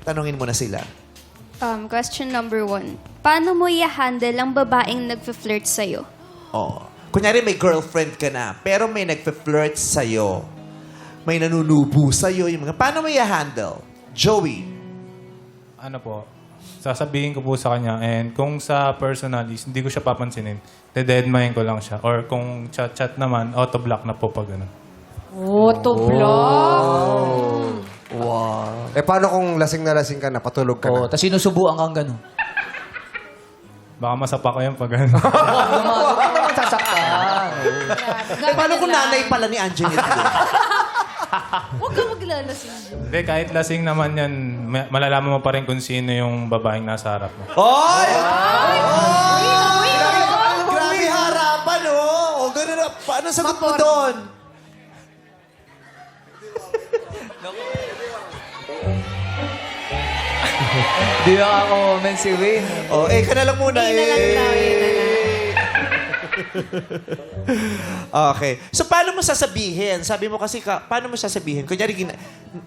Tanungin mo na sila. Question number 1. Paano mo i-handle ang babaeng nagfe-flirt sa'yo? Oh. Kunyari may girlfriend ka na, pero may nagfe-flirt sa'yo. May nanunubo sa'yo. Yung mga, paano mo i-handle? Joey. Ano po, sasabihin ko po sa kanya, and kung sa personal is hindi ko siya papansinin, deadmine ko lang siya. Or kung chat-chat naman, auto-block na po pag gano'n. Auto-block. Wow. Eh, paano kung lasing na lasing ka na, patulog ka Oo, na? tapos sinusubuan kang gano'n. Baka masapa ko yan pag gano'n. Huwag naman sasaktan. Paano kung nanay pala ni Angelina? Huwag ka maglalasing. Hindi, kahit lasing naman yan, malalaman mo pa rin kung sino yung babaeng nasa harap mo. Oy! Grabe harapan, oh! O, ganun na. Paano sagot mo doon? Di ako si Wayne. Oh, ka na lang muna Okay. So, paano mo sasabihin? Sabi mo kasi, paano mo sasabihin? Kunyari,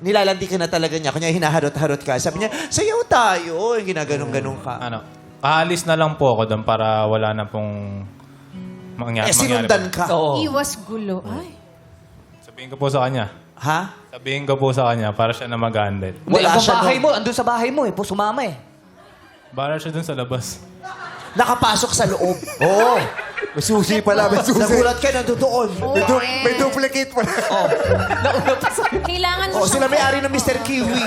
nilalandi ka na talaga niya. Kunyari, hinaharot-harot ka. Sabi niya, sayaw tayo. Yung ginaganong-ganong ka. Ano, aalis na lang po ako doon para wala na pong mangyari. Sinundan ka. Oo. Iwas gulo. Ay. Sabihin ko po sa kanya. Ha? Sabihin ko po sa kanya para siya na mag-handle. Wala Ang siya bahay doon. mo, andun sa bahay mo po sumama eh. Para siya doon sa labas. Nakapasok sa loob. Oo. May susi pala, may susi. Nagulat ka na doon. May duplicate pala. Kailangan mo Oh, sila may-ari ng Mr. Kiwi.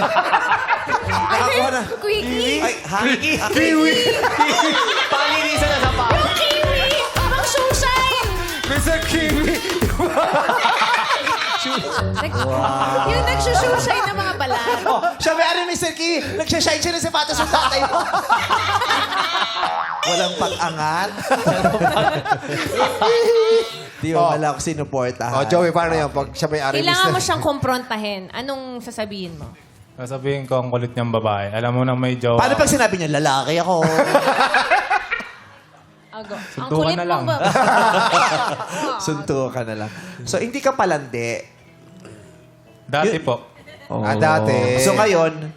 Nakakuha na. Quickie. Ay, ha? Kiwi! Palinisan na sa pa. Kiwi! Ang sunshine! Mr. Kiwi! Yung nagsusunshine ng mga balat. Oh, siya may-ari ng Mr. Kiwi. Nagsashine siya ng sapatos ng tatay mo. Walang pag-angat. Di mo wala ako sinuportahan. Oh, Joey, paano yan? Pag siya may ari Kailangan mo siyang komprontahin. Anong sasabihin mo? Sasabihin ko ang kulit niyang babae. Alam mo na may jowa. Paano pag sinabi niya, lalaki ako? Ago. Ang Suntukan kulit na lang. mo ba? Sunto ka na lang. So, hindi ka palandi. Dati po. dati. So, ngayon,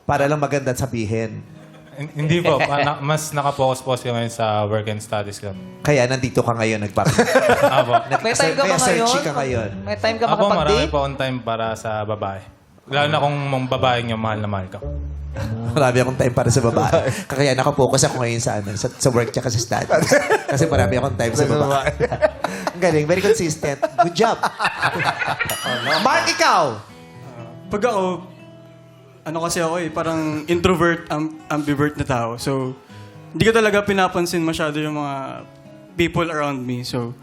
para lang maganda sabihin. Hindi po. Mas nakapokus po siya ngayon sa work and studies club. Kaya nandito ka ngayon, Apo. May time ka ba Kaya searchy ngayon? ka ngayon. May time ka Ako marami makapag-date? po on time para sa babae. Lalo na kung mga babaeng yung mahal na mahal ka. Marami akong time para sa babae. Kaya nakapokus ako ngayon sa, sa work tsaka sa studies. Kasi marami akong time sa babae. Ang galing. Very consistent. Good job. Mark, ikaw! Pag ako, ano kasi ako parang introvert, ambivert na tao. So, hindi ko talaga pinapansin masyado yung mga people around me. So,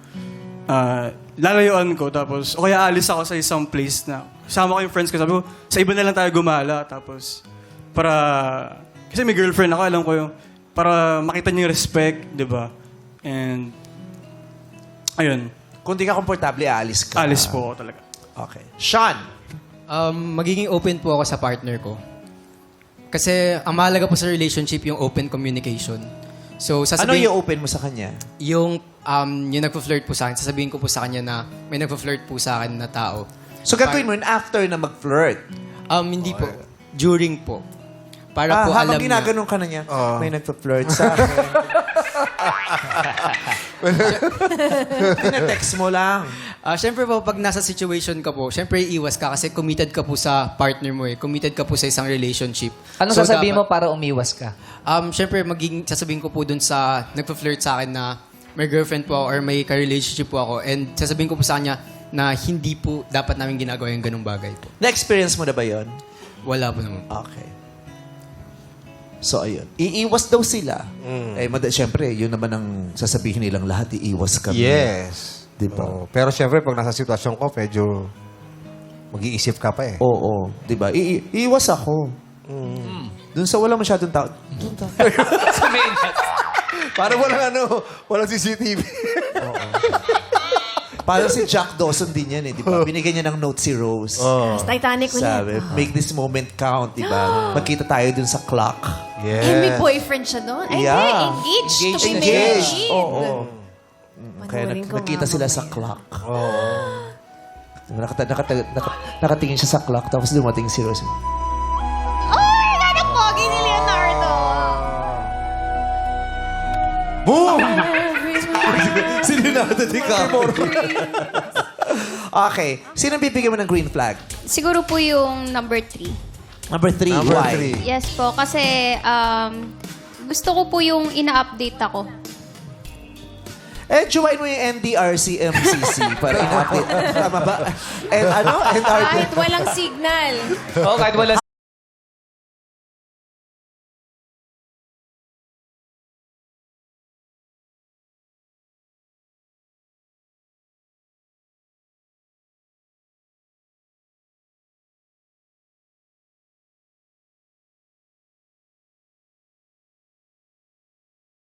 lalayuan ko. Tapos, o kaya alis ako sa isang place na kasama ko yung friends ko. Sabi ko, sa iba na lang tayo gumala. Tapos, kasi may girlfriend ako, alam ko yung, para makita niyo yung respect, di ba? And, ayun, Kung di ka komportable, aalis ka. alis po ako talaga. Okay. Sean! Magiging open po ako sa partner ko. Kasi ang mahalaga po sa relationship yung open communication. So, Ano sasabihin, yung open mo sa kanya? yung nagpo-flirt po sa akin, sasabihin ko po sa kanya na may nagpo-flirt po sa akin na tao. So, gagawin mo yun after na mag-flirt. Hindi po. During po. Para po alam habang niya. ginaganon ka na niya, may nagpa-flirt sa akin. Tina-text mo lang. Siyempre po, pag nasa situation ka po, siyempre iwas ka kasi committed ka po sa partner mo eh. Committed ka po sa isang relationship. Anong So, sasabihin mo dapat- para umiwas ka? Siyempre, sasabihin ko po dun sa nagpa-flirt sa akin na may girlfriend po ako or may ka-relationship po ako and sasabihin ko po sa kanya na hindi po dapat namin ginagawa yung ganung bagay po. Na-experience mo na ba yon? Wala po naman. Okay. So, ayun. Iiwas daw sila. Siyempre, yun naman ang sasabihin nilang lahat, iiwas kami. Yes. Di ba? Oo. Pero syempre, pag nasa sitwasyon ko, medyo mag-iisip ka pa eh. Oo. Di ba? Iiwas ako. Doon sa wala masyadong tao. Doon tayo. Para walang CCTV. Parang si Jack Dawson din yan eh, di ba? Binigyan niya ng note si Rose. Titanic ko yan. Sabi, make this moment count, di ba? Magkita tayo dun sa clock. Yes. And may boyfriend siya doon? Ay, Yeah. hindi. Engaged to be Engaged. married. Oo. Kaya Panoorin ko nakita nga sila mamaya. sa clock. Nakatingin siya sa clock, tapos dumating si Rose. Leonardo DiCaprio. Okay. Sino bibigyan mo ng green flag? Siguro po yung number 3. Number 3. Number Why? 3. Yes po, kasi gusto ko po yung ina-update ako. Eh, join mo yung NDRC MCC para in-update. Tama ba? And ano? NRT. Kahit walang signal. Oo, kahit wala